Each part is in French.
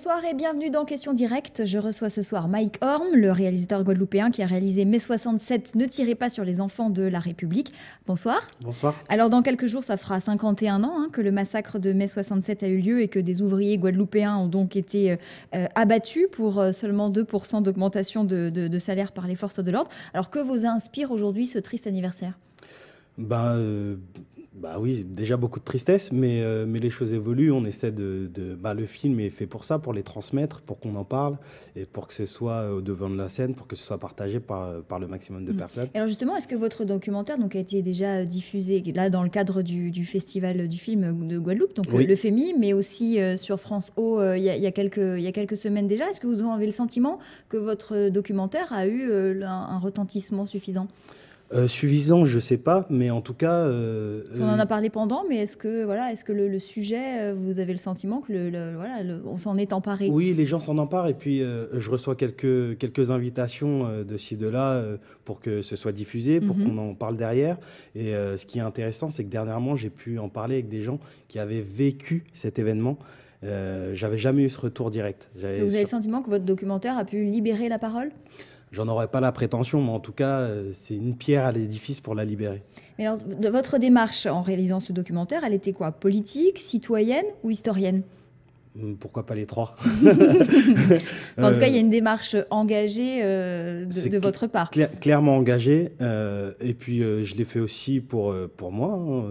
Bonsoir et bienvenue dans Question Directe. Je reçois ce soir Mike Horn, le réalisateur guadeloupéen qui a réalisé Mai 67, Ne tirez pas sur les enfants de la République. Bonsoir. Bonsoir. Alors dans quelques jours, ça fera 51 ans que le massacre de Mai 67 a eu lieu et que des ouvriers guadeloupéens ont donc été abattus pour seulement 2% d'augmentation de salaire par les forces de l'ordre. Alors que vous inspire aujourd'hui ce triste anniversaire ? Bah oui, déjà beaucoup de tristesse, mais les choses évoluent. On essaie le film est fait pour ça, pour les transmettre, pour qu'on en parle et pour que ce soit au devant de la scène, pour que ce soit partagé par le maximum de personnes. Et alors justement, est-ce que votre documentaire a été déjà diffusé là dans le cadre du festival du film de Guadeloupe, donc Oui. le FEMI, mais aussi sur France O il y a quelques semaines déjà? Est-ce que vous avez le sentiment que votre documentaire a eu un retentissement Suffisant, je sais pas, mais en tout cas... On en a parlé pendant, mais est-ce que le sujet, vous avez le sentiment que on s'en est emparé? Oui, les gens s'en emparent et puis je reçois quelques invitations de ci, de là pour que ce soit diffusé, pour qu'on en parle derrière. Et ce qui est intéressant, c'est que dernièrement, j'ai pu en parler avec des gens qui avaient vécu cet événement. J'avais jamais eu ce retour direct. Vous avez le sentiment que votre documentaire a pu libérer la parole? J'en aurais pas la prétention, mais en tout cas, c'est une pierre à l'édifice pour la libérer. Mais alors, votre démarche en réalisant ce documentaire, elle était quoi? Politique, citoyenne ou historienne? Pourquoi pas les trois? En tout cas, il y a une démarche engagée de votre part. Clairement engagée. Et puis, je l'ai fait aussi pour moi,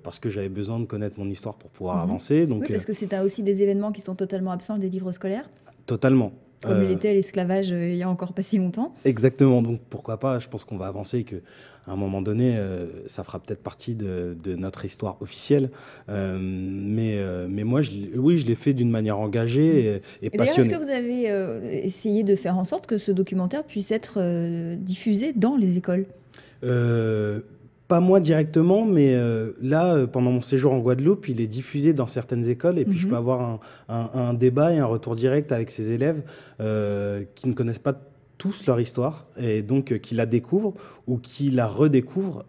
parce que j'avais besoin de connaître mon histoire pour pouvoir avancer. Donc, oui, parce que c'est aussi des événements qui sont totalement absents des livres scolaires. Totalement. Comme l'était l'esclavage il y a encore pas si longtemps. Exactement, donc pourquoi pas, je pense qu'on va avancer et qu'à un moment donné, ça fera peut-être partie de notre histoire officielle. Mais moi, oui, je l'ai fait d'une manière engagée et passionnée. D'ailleurs, est-ce que vous avez essayé de faire en sorte que ce documentaire puisse être diffusé dans les écoles? Pas moi directement, mais là, pendant mon séjour en Guadeloupe, il est diffusé dans certaines écoles et puis je peux avoir un débat et un retour direct avec ces élèves qui ne connaissent pas tous leur histoire et donc qui la découvrent ou qui la redécouvrent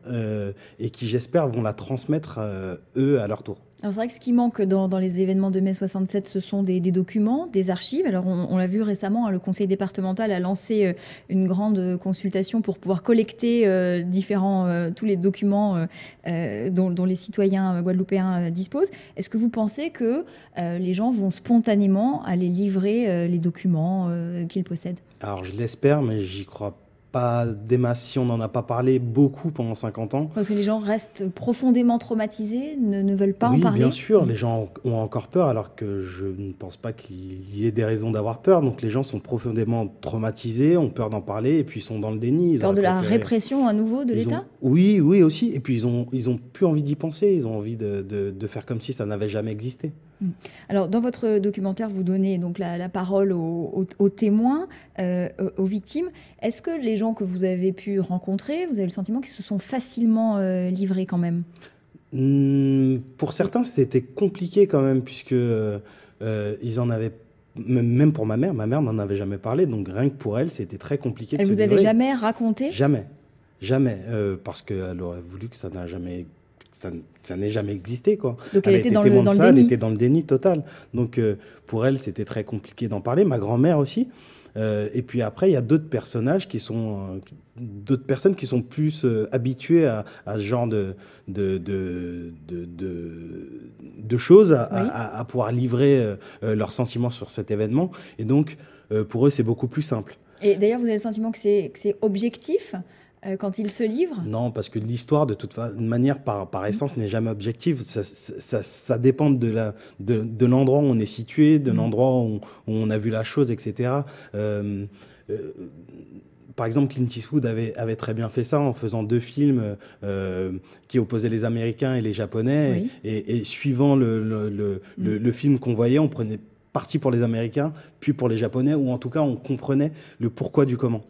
et qui, j'espère, vont la transmettre eux à leur tour. Alors c'est vrai que ce qui manque dans les événements de mai 67, ce sont des documents, des archives. Alors on l'a vu récemment, le conseil départemental a lancé une grande consultation pour pouvoir collecter tous les documents dont les citoyens guadeloupéens disposent. Est-ce que vous pensez que les gens vont spontanément aller livrer les documents qu'ils possèdent? Alors je l'espère, mais j'y crois pas des masses si on n'en a pas parlé beaucoup pendant 50 ans. Parce que les gens restent profondément traumatisés, ne veulent pas en parler? Oui, bien sûr, les gens ont encore peur, alors que je ne pense pas qu'il y ait des raisons d'avoir peur. Donc les gens sont profondément traumatisés, ont peur d'en parler, et puis ils sont dans le déni. Peur de la répression à nouveau de l'État? Oui, aussi. Et puis ils ont plus envie d'y penser, ils ont envie de faire comme si ça n'avait jamais existé. Alors, dans votre documentaire, vous donnez donc la parole aux témoins, aux victimes. Est-ce que les gens que vous avez pu rencontrer, vous avez le sentiment qu'ils se sont facilement livrés quand même? Pour certains, c'était compliqué quand même, puisque ils en avaient... Même pour ma mère n'en avait jamais parlé, donc rien que pour elle, c'était très compliqué de se livrer. Elle vous avait jamais raconté? Jamais, parce qu'elle aurait voulu que ça n'ait jamais existé, quoi. Donc elle était dans le déni. Elle était dans le déni total. Donc pour elle, c'était très compliqué d'en parler. Ma grand-mère aussi. Et puis après, il y a d'autres personnages d'autres personnes qui sont plus habituées à ce genre de choses, à pouvoir livrer leurs sentiments sur cet événement. Et donc, pour eux, c'est beaucoup plus simple. Et d'ailleurs, vous avez le sentiment que c'est objectif quand ils se livrent? Non, parce que l'histoire, de toute manière, par essence, n'est jamais objective. Ça dépend de l'endroit où on est situé, de l'endroit où on a vu la chose, etc. Par exemple, Clint Eastwood avait très bien fait ça en faisant 2 films qui opposaient les Américains et les Japonais. Oui. Et suivant le film qu'on voyait, on prenait parti pour les Américains, puis pour les Japonais, ou en tout cas, on comprenait le pourquoi du comment.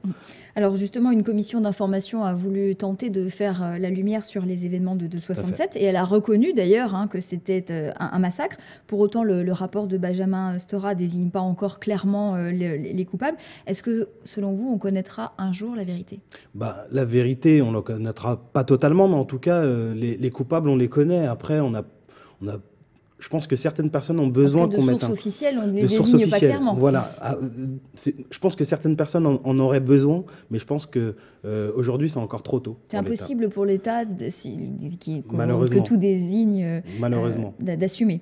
Alors justement, une commission d'information a voulu tenter de faire la lumière sur les événements de 67, et elle a reconnu d'ailleurs que c'était un massacre. Pour autant, le rapport de Benjamin Stora désigne pas encore clairement les coupables. Est-ce que, selon vous, on connaîtra un jour la vérité? La vérité, on ne la connaîtra pas totalement, mais en tout cas, les coupables, on les connaît. Après, on a je pense que certaines personnes ont besoin qu'on mette de sources officielles, on ne les de sources désigne pas officielles. clairement. Voilà. Je pense que certaines personnes en auraient besoin, mais je pense que aujourd'hui c'est encore trop tôt. C'est impossible pour l'État Malheureusement. que tout désigne Malheureusement. D'assumer.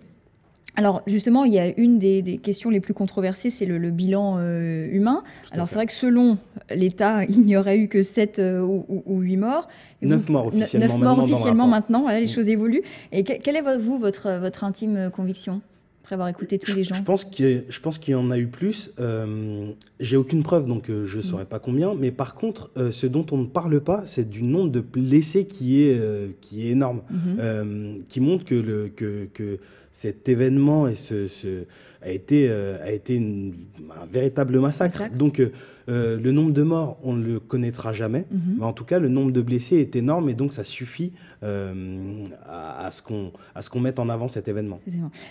Alors justement, il y a une des questions les plus controversées, c'est le bilan humain. Alors c'est vrai que selon l'État, il n'y aurait eu que 7 ou 8 morts. 9 morts officiellement. 9 morts officiellement maintenant, voilà, les choses évoluent. Et quelle est votre intime conviction après avoir écouté tous les gens? Je pense qu'il y en a eu plus. J'ai aucune preuve, donc je ne saurais pas combien. Mais par contre, ce dont on ne parle pas, c'est du nombre de blessés qui est énorme. Qui montre que cet événement a été un véritable massacre. Donc, le nombre de morts, on ne le connaîtra jamais. Mais en tout cas, le nombre de blessés est énorme et donc ça suffit à ce qu'on mette en avant cet événement.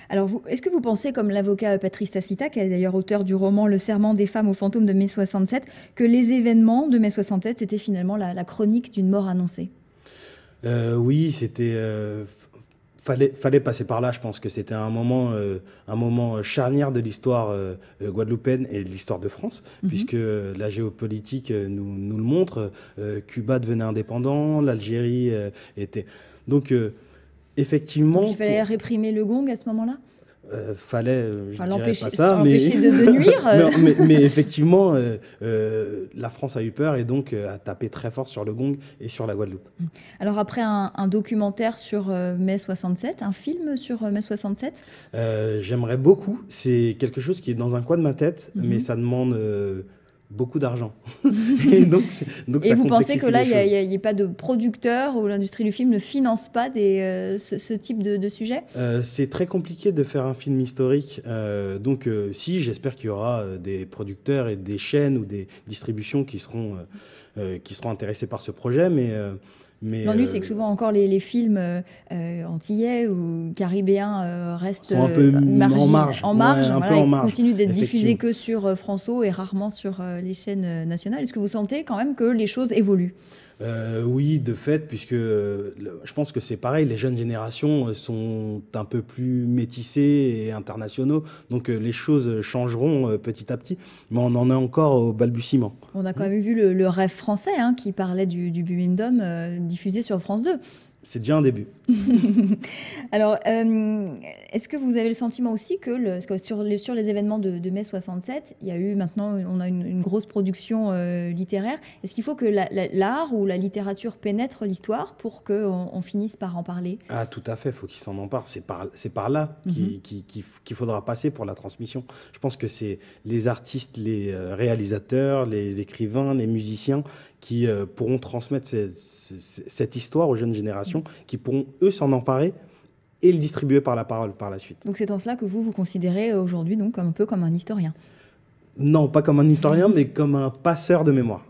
Alors, est-ce que vous pensez, comme l'avocat Patrice Tacita, qui est d'ailleurs auteur du roman Le serment des femmes aux fantômes de mai 67, que les événements de mai 67 c'était finalement la chronique d'une mort annoncée? Oui, c'était... Fallait passer par là. Je pense que c'était un moment charnière de l'histoire guadeloupéenne et de l'histoire de France, puisque la géopolitique nous le montre. Cuba devenait indépendant, l'Algérie était... Donc, effectivement... Donc, il fallait réprimer le gong à ce moment-là? Fallait l'empêcher mais... de nuire. mais effectivement, la France a eu peur et donc a tapé très fort sur le gong et sur la Guadeloupe. Alors après un documentaire sur mai 67, un film sur mai 67 j'aimerais beaucoup. C'est quelque chose qui est dans un coin de ma tête, mais ça demande... beaucoup d'argent. Et vous pensez que là, il n'y a pas de producteur ou l'industrie du film ne finance pas ce type de sujet? C'est très compliqué de faire un film historique. Donc, si, j'espère qu'il y aura des producteurs et des chaînes ou des distributions qui seront intéressés par ce projet, mais l'ennui, c'est que souvent encore les films antillais ou caribéens restent un peu en marge. Ils continuent d'être diffusés que sur France O et rarement sur les chaînes nationales. Est-ce que vous sentez quand même que les choses évoluent? Oui, de fait, puisque je pense que c'est pareil, les jeunes générations sont un peu plus métissées et internationaux, donc les choses changeront petit à petit, mais on en est encore au balbutiement. On a quand même vu le rêve français qui parlait du Bimidum diffusé sur France 2. C'est déjà un début. Alors, est-ce que vous avez le sentiment aussi que sur les événements de mai 67, il y a eu maintenant, on a une grosse production littéraire. Est-ce qu'il faut que l'art ou la littérature pénètre l'histoire pour qu'on finisse par en parler? Ah, tout à fait, il faut qu'il s'en empare. C'est par là qu'il faudra passer pour la transmission. Je pense que c'est les artistes, les réalisateurs, les écrivains, les musiciens qui pourront transmettre cette histoire aux jeunes générations, qui pourront, eux, s'en emparer et le distribuer par la parole par la suite. Donc c'est en cela que vous considérez aujourd'hui donc un peu comme un historien? Non, pas comme un historien, mais comme un passeur de mémoire.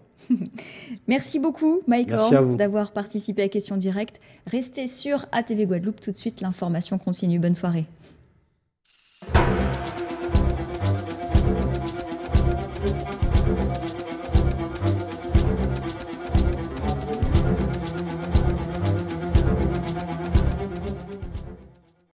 Merci beaucoup, Mike Horn, d'avoir participé à Questions Directes. Restez sur ATV Guadeloupe. Tout de suite, l'information continue. Bonne soirée.